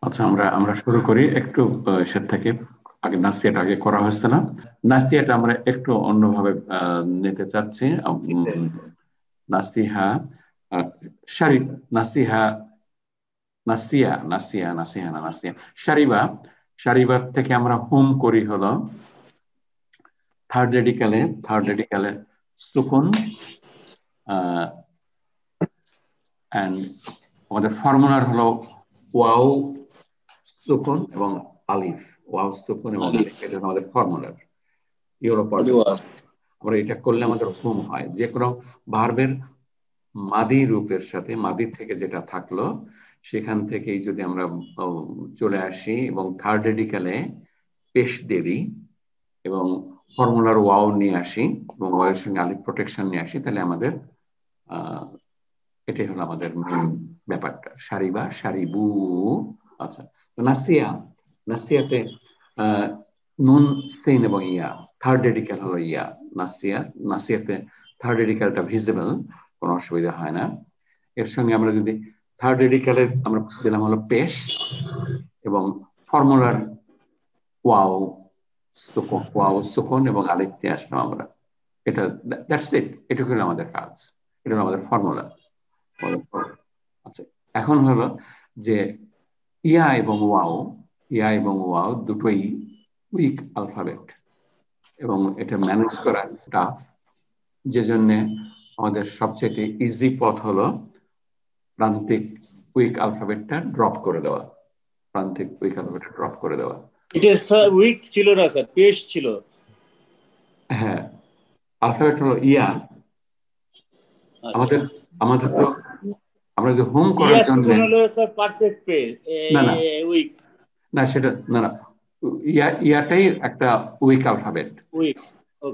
আচ্ছা, আমরা আমরা শুরু করি একটু সে থেকে। আগে নাসিয়াটা আগে করা হচ্ছে না। নাসিয়াটা আমরা একটু অন্যভাবে নিতে চাচ্ছি। নাসিহা, আহ, শারি, নাসিহা, নাসিয়া, নাসিয়া, নাসিহা না, নাসিয়া। শারিবা, শারিবার থেকে আমরা হোম করি হলো থার্ড রেডিকালে সুকুন, এন্ড আমাদের ফর্মুলার হলো ওয়াও সুকুন এবং আলিফ। ওয়াও সুকুন এবং আলিফ, এটা আমাদের ফর্মুলার ইউরোপার। আমরা এটা করলে আমাদের হোম হয়। যে কোনো ভার্বের মাদি রূপের সাথে, মাদি থেকে যেটা থাকলো সেখান থেকেই যদি আমরা চলে আসি এবং থার্ড রেডিকালে পেশ দিয়ে দিই এবং ফর্মুলার ওয়াও নিয়ে আসি এবং ওয়াওয়ের সঙ্গে আলিফ প্রোটেকশন নিয়ে আসি, তাহলে আমাদের এটাই হলো আমাদের মেন ব্যাপারটা, সারি বা সারিবু। আচ্ছা, তো নাসিয়া, নাসিয়াতে নুন, সিন এবং ইয়া, থার্ড রেডিকাল হলো ইয়া। নাসিয়া, নাসিয়াতে থার্ড রেডিকালটা ভিজিবল, কোনো অসুবিধা হয় না। এর সঙ্গে আমরা যদি থার্ড রেডিকালে আমরা দিলাম হলো পেশ এবং ফর্মুলার ওয়াও সুকুন, ওয়াও সুকুন এবং আলিফ দিয়ে আসলাম আমরা। এটা দ্যাটস ইট, এটুকু হলো আমাদের কাজ, এটা হলো আমাদের ফর্মুলা। আচ্ছা, এখন হলো যে ইয়া এবং ওয়াও, ইয়া এবং ওয়াও দুটোই উইক আলফাবেট এবং এটা ম্যানেজ করা টাফ। যে জন্য আমাদের সবচেয়ে ইজি পথ হলো প্রান্তিক উইক আলফাবেটটা ড্রপ করে দেওয়া, প্রান্তিক উইক আলফাবেটটা ড্রপ করে দেওয়া। এটা উইক ছিল না স্যার, পেশ ছিল। হ্যাঁ, আলফাবেট হলো ইয়া। আমাদের আমাদের তো আমরা যে হোম করার জন্য পারফেক্ট পেশ, না না উইক না, সেটা না না, ইয়াটাই একটা উইক আলফাবেট। উইক।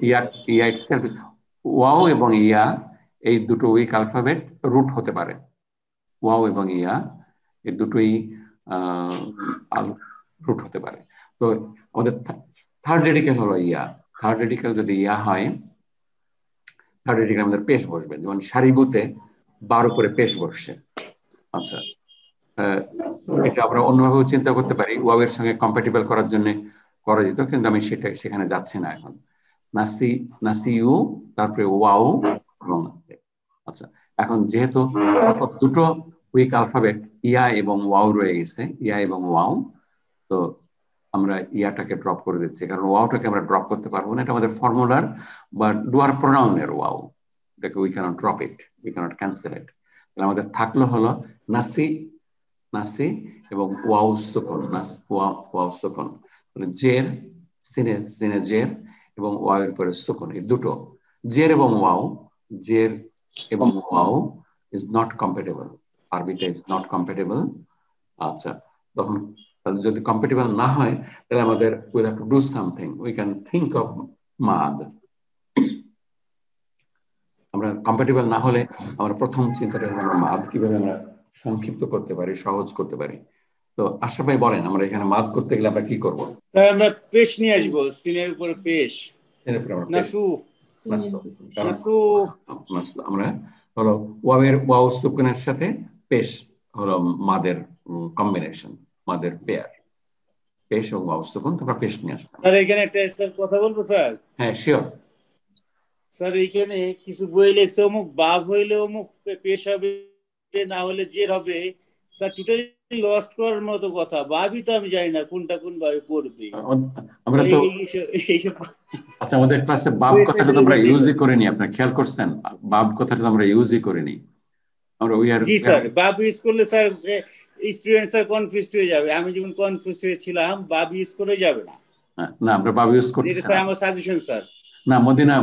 ইয়া, ইয়া ইটসেলফ, ওয়াও এবং ইয়া এই দুটো উইক আলফাবেট রুট হতে পারে। ওয়াও এবং ইয়া এই দুটোই রুট হতে পারে। তো আমাদের থার্ড রেডিকাল হলো ইয়া। থার্ড রেডিকাল যদি ইয়া হয়, থার্ড রেডিকাল আমাদের পেশ বসবে, যেমন সারিবুতে বার উপরে পেশ বসছে। আচ্ছা, এটা আমরা অন্যভাবে চিন্তা করতে পারি, ওয়াও এর সঙ্গে কম্প্যাটিবল করার জন্য করা যেত, কিন্তু আমি সেটা সেখানে যাচ্ছি না এখন। নাসি, নাসিউ, তারপরে ওয়াও এবং আচ্ছা, এখন যেহেতু দুটো উইক আলফাবেট ইয়া এবং ওয়াও রয়ে গেছে, ইয়া এবং ওয়াও, তো আমরা ইয়াটাকে ড্রপ করে দিচ্ছি, কারণ ওয়াওটাকে আমরা ড্রপ করতে পারবো না, এটা আমাদের ফর্মুলার বা ডুয়ার প্রোনাউনের ওয়াও, এটাকে we can't drop it, we can't cancel it. তাহলে আমাদের থাকলো হলো নাসি, নাসি এবং ওয়াও সুকুন, নাস ওয়াও সুকুন, জের, সিনে, সিনে জের এবং ওয়াও এর পরে সুকুন, এই দুটো জের এবং ওয়াও, জের এবং ওয়াও ইজ নট কম্প্যাটেবল, আরবিটা ইজ নট কম্প্যাটেবল। আচ্ছা, তখন যদি কম্প্যাটেবল না হয় তাহলে আমাদের will have to do something, we can think of মাদ। আমরা কম্প্যাটেবল না হলে আমরা প্রথম চিন্তাটা হলো মাদ কিভাবে আমরা সংক্ষিপ্ত করতে পারি, সহজ করতে পারি। তো আশরাফ ভাই বলেন, আমরা এখানে মাদ করতে গেলে আমরা কি করব? স্যার আমরা পেশ নিয়ে আসবো, সিনের উপরে পেশ, নাসু, নাসু। আমরা হলো ওয়াওয়ের, ওয়াও সুকুনের সাথে পেশ হলো মাদের কম্বিনেশন, মাদের পেয়ার, পেশ এবং ওয়াও সুকুন, তোমরা পেশ নিয়ে আসবে। স্যার এখানে একটা স্যার কথা বলবো স্যার? হ্যাঁ, শিওর। স্যার এইখানে কিছু বই লেখছে অমুক বাপ হইলে অমুক পেশ হবে, না হলে জের হবে। স্যার টোটালি লস্ট করার মতো কথা, ভাবি তো আমি জানি না কোনটা কোন ভাবে পড়বে। আমরা তো আচ্ছা, আমাদের ক্লাসে বাপ কথাটা তো আমরা ইউজই করিনি, আপনারা খেয়াল করছেন? বাপ কথাটা তো আমরা ইউজই করিনি। আমরা উই আর, জি স্যার, বাপ ইউজ করলে স্যার স্টুডেন্ট স্যার কনফিউজড হয়ে যাবে। আমি যখন কনফিউজড হয়েছিলাম, বাপ ইউজ করে যাবে না। না, আমরা বাপ ইউজ করতেছি এটা স্যার আমার সাজেশন স্যার। না,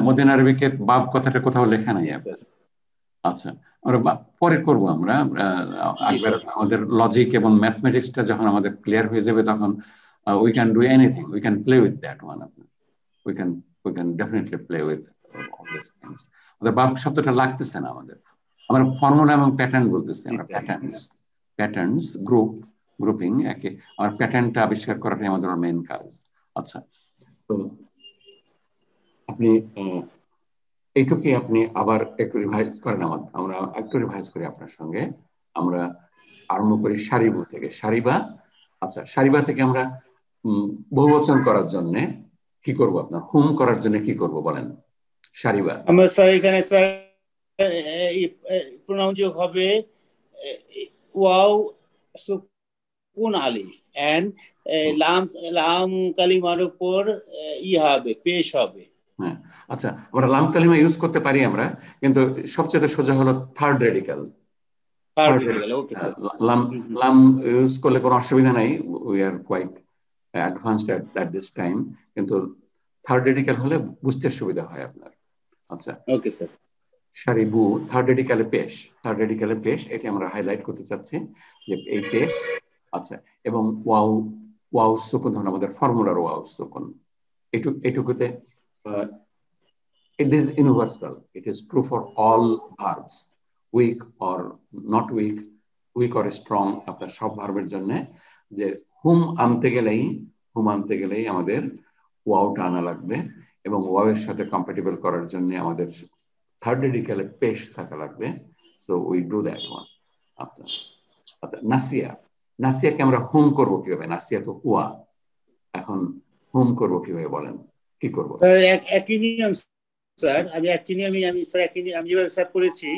মদিনা আরবিকে বাপ কথাটা কোথাও লেখা নাই আপনার। আচ্ছা, আমরা পরে করব। আমরা আমাদের লজিক এবং ম্যাথমেটিক্সটা যখন আমাদের ক্লিয়ার হয়ে যাবে, তখন we can do anything, we can play with that one. We can definitely play with all this things. আমাদের বাপ শব্দটা লাগতেছে না আমাদের, আমরা ফর্মুলা এবং প্যাটার্ন বলতেছি। আমরা প্যাটার্নস গ্রুপিং, একে আমার প্যাটার্নটা আবিষ্কার করাটাই আমাদের মেইন কাজ। আচ্ছা, তো আপনি এইটুকুই আপনি আবার একটু রিভাইজ করেন, আমরা একটু রিভাইজ করি আপনার সঙ্গে। আমরা আরম্ভ করি সারিবু থেকে, সারিবা, আচ্ছা, সারিবা থেকে আমরা বহুবচন করার জন্য কি করব, আপনার হুম করার জন্য কি করব বলেন? সারিবা আমরা স্যার এখানে স্যার প্রোনাউন যোগ হবে ওয়াও সুকুন আলিফ এন্ড লাম লাম কালিমার উপর হবে পেশ হবে। হ্যাঁ, আচ্ছা, আমরা লাম কালিমা ইউজ করতে পারি আমরা, কিন্তু সবচেয়ে সোজা হলো থার্ড রেডিক্যাল। Okay sir. লাম লাম ইউজ করলে কোনো অসুবিধা নাই, we are quite advanced at this time, কিন্তু থার্ড রেডিক্যাল হলে বুঝতে সুবিধা হয় আপনার। আচ্ছা, ওকে স্যার। সারিবু থার্ড রেডিক্যালে পেশ, থার্ড রেডিক্যালে পেশ, এটি আমরা হাইলাইট করতে চাচ্ছি যে এই পেশ। আচ্ছা, এবং ওয়াও, ওয়াও সুকুন হলো আমাদের ফর্মুলার wow সুকুন। এটুকুতে it is universal, it is true for all verbs, weak or not weak, weak or strong, আপনার সব ভার্বের জন্য যে হুম আনতে গেলেই আমাদের ওয়াওটা আনা লাগবে, এবং ওয়াও এর সাথে কম্প্যাটিবল করার জন্য আমাদের থার্ড রেডিক্যালে পেশ থাকা লাগবে। So we do that one আপনার। আচ্ছা, নাসিয়া, নাসিয়াকে আমরা হুম করবো কিভাবে? নাসিয়া তো হুয়া, এখন হুম করবো কিভাবে বলেন, কি করবো? একই নিয়ম স্যার, আমি একই নিয়মই আমি স্যার একই নিয়ম আমি যেভাবে স্যার করেছি,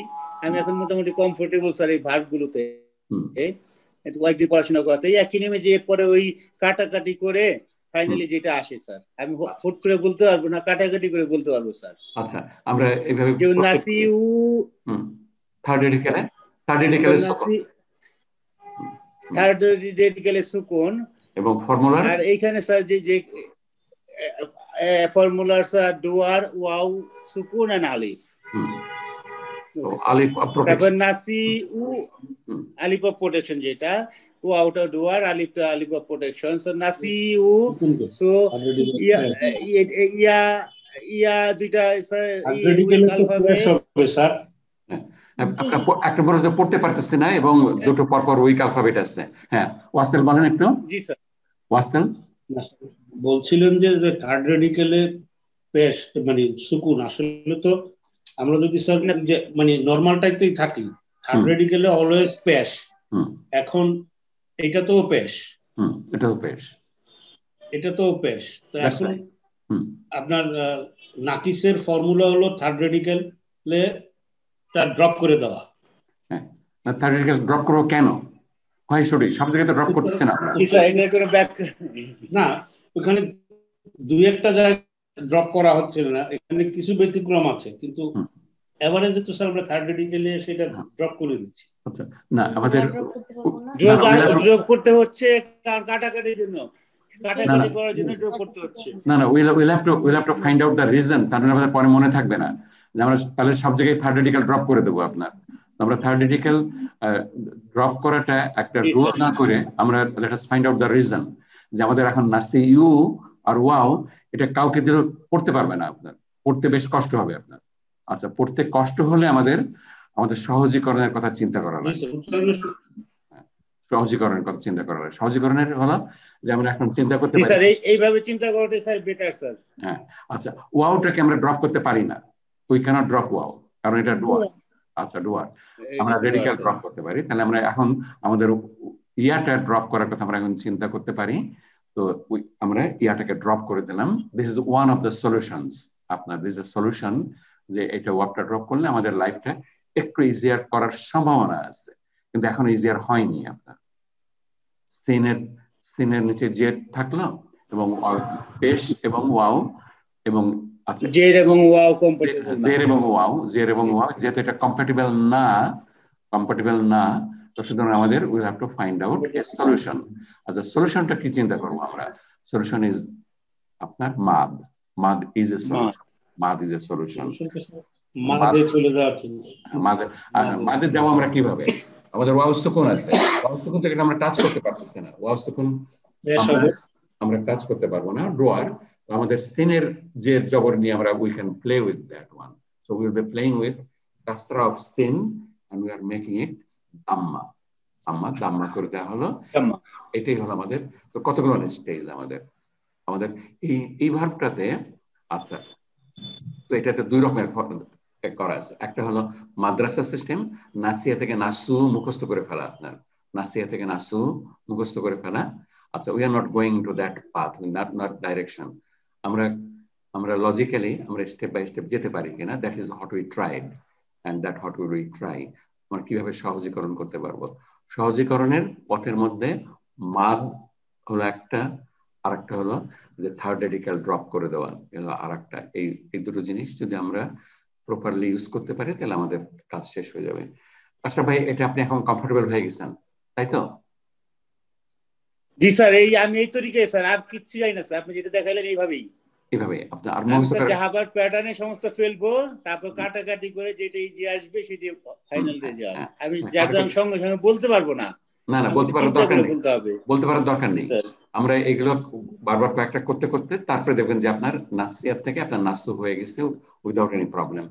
আমি এখন মোটামুটি কমফোর্টেবল স্যার এই ভার্বগুলোতে। কয়েকদিন পড়াশোনা করাতে একই নিয়মে যে পরে ওই কাটাকাটি করে ফাইনালি যেটা আসে স্যার, আমি হুট করে বলতে পারবো না, কাটাকাটি করে বলতে পারবো স্যার। আচ্ছা, আমরা এইভাবে যেমন নাসিউ থার্ড রেডিক্যালে, থার্ড রেডিক্যালে থার্ড রেডিক্যালে সুকুন, এবং ফর্মুলার, আর এইখানে স্যার যে ফর্মুলার sir ডুয়ার wow সুকুন and Alif. Alif protection, নাসিউ Alif of protection, যেটা ওয়াওটা ডুয়ার, আলিফটা আলিফ অফ প্রোটেকশন। সো নাসিউ, সো ইয়া দুইটা স্যার স্যার একটা বড় যে পড়তে পারতেছে না, এবং দুটো পরপর উইক অ্যালফাবেট আছে। হ্যাঁ, ওয়াসেল বলেন একটু। জি স্যার। ওয়াসেল বলছিলেন যে থার্ড রেডিক্যালে পেশ মানে সুকুন, আসলে তো আমরা যদি স্যার যে মানে নরমাল টাইপেই থাকি, থার্ড রেডিক্যালে অলওয়েজ পেশ। এখন এটা তো পেশ, এটাও পেশ, এটা তো পেশ। তো এখন আপনার নাকিসের ফর্মুলা হলো থার্ড রেডিক্যালে টা ড্রপ করে দেওয়া। হ্যাঁ, থার্ড রেডিক্যাল ড্রপ করব কেন? হয় শুধু সব জায়গায় তো ড্রপ করতেছে না না, ওখানে দুই একটা জায়গায় ড্রপ করা হচ্ছে না, এখানে কিছু ব্যতিক্রম আছে, কিন্তু এভারেজে তো স্যার আমরা থার্ড রেডিক্যালে সেটা ড্রপ করে দিচ্ছি। আচ্ছা, না আমাদের ড্রপ করতে হচ্ছে কাটাকাটির জন্য, কাটাকাটি করার জন্য ড্রপ করতে হচ্ছে। না we'll have to find out the reason, তার মানে আমাদের পরে মনে থাকবে না যে আমরা তাহলে সব জায়গায় থার্ড রেডিক্যাল ড্রপ করে দেবো আপনার। আমরা থার্ড রেডিক্যাল ড্রপ করাটা একটা রুল না করে আমরা let us find out the reason, যে আমাদের এখন নাসি ইউ আর ওয়াও এটা কাউকে দিলেও পড়তে পারবে না, আপনার পড়তে বেশ কষ্ট হবে আপনার। আচ্ছা, পড়তে কষ্ট হলে আমাদের সহজীকরণের কথা চিন্তা করা লাগে। সহজীকরণের কথা চিন্তা করা লাগে। সহজীকরণের হলো যে আমরা এখন চিন্তা করতে পারি স্যার, এইভাবে চিন্তা করাটাই স্যার বেটার স্যার। হ্যাঁ, আচ্ছা, ওয়াওটাকে আমরা ড্রপ করতে পারি না, উই ক্যানট ড্রপ ওয়াও, কারণ এটা ডুয়ার। আচ্ছা, ডুয়ার আমরা রেডিক্যাল ড্রপ করতে পারি, তাহলে আমরা এখন আমাদের ইয়াটা ড্রপ করার কথা আমরা এখন চিন্তা করতে পারি। তো আমরা ইয়াটাকে ড্রপ করে দিলাম। This is one of the solutions আপনার, দিস ইজ সলিউশন, যে এটা ওয়ার্কটা ড্রপ করলে আমাদের লাইফটা একটু ইজিয়ার করার সম্ভাবনা আছে, কিন্তু এখন ইজিয়ার হয়নি। আপনার সিনের নিচে জেড থাকলো, এবং পেশ এবং ওয়াও, এবং আচ্ছা জেড এবং ওয়াও কম্প্যাটিবল না, জেড এবং ওয়াও যেহেতু এটা কম্প্যাটিবল না, তো সুতরাং আমাদের will have to find out a solution. আচ্ছা, সলিউশনটা কি চিন্তা করবো আমরা? সলিউশন ইজ আপনার মাদ ইজ এ সলিউশন। মাদ ইজ এ সলিউশন। মাদে যাবো আমরা কিভাবে? আমাদের ওয়াও সুকুন আছে, ওয়াও সুকুন থেকে আমরা টাচ করতে পারতেছি না, ওয়াও সুকুন আমরা টাচ করতে পারবো না। ডোয়ার আমাদের সিনের যে জবর নিয়ে আমরা we can play with that one. So will be playing with কাসরা অফ সিন and we are making it দাম্মা করে দেওয়া হলো। এটাই হলো আমাদের। তো কতগুলো স্টেজ আমাদের এই ভার্বটাতে। আচ্ছা, তো এটাতে দুই রকমের করা আছে। একটা হলো মাদ্রাসা সিস্টেম, নাসিয়া থেকে নাসু মুখস্থ করে ফেলা, আপনার নাসিয়া থেকে নাসু মুখস্থ করে ফেলা। আচ্ছা, we are not going to that path, not direction. আমরা আমরা লজিক্যালি আমরা স্টেপ বাই স্টেপ যেতে পারি কিনা, that is what we tried and that what we try. আমরা কিভাবে সহজীকরণ করতে পারবো। সহজীকরণের পথের মধ্যে মাদ হলো একটা, আর একটা হলো যে থার্ড রেডিক্যাল ড্রপ করে দেওয়া হলো আর একটা। এই দুটো জিনিস যদি আমরা প্রপারলি ইউজ করতে পারি তাহলে আমাদের কাজ শেষ হয়ে যাবে। আচ্ছা ভাই, এটা আপনি এখন কমফোর্টেবল হয়ে গেছেন তাই তো? জি স্যার, আমি এই তরিকায় স্যার, আর কিচ্ছু জানি না স্যার, আপনি যেটা দেখাইলেন এইভাবেই এইভাবে আপনার আর আমি মুখস্থ স্যার করে জাহাবার প্যাটার্নে সমস্ত ফেলবো, তারপর কাটাকাটি করে যেটা যে আসবে সেটা ফাইনাল রেজাল্ট। আমি যার সঙ্গে সঙ্গে বলতে পারবো না, না না, বলতে পারার চিন্তা দরকার করে নেই, বলতে হবে। বলতে পারার দরকার জি নেই। স্যার, আমরা এগুলো বারবার কয়েকটা করতে করতে তারপরে দেখবেন যে আপনার নাসিয়াত থেকে আপনার নাসু হয়ে গেছে উইদাউট এনি প্রবলেম।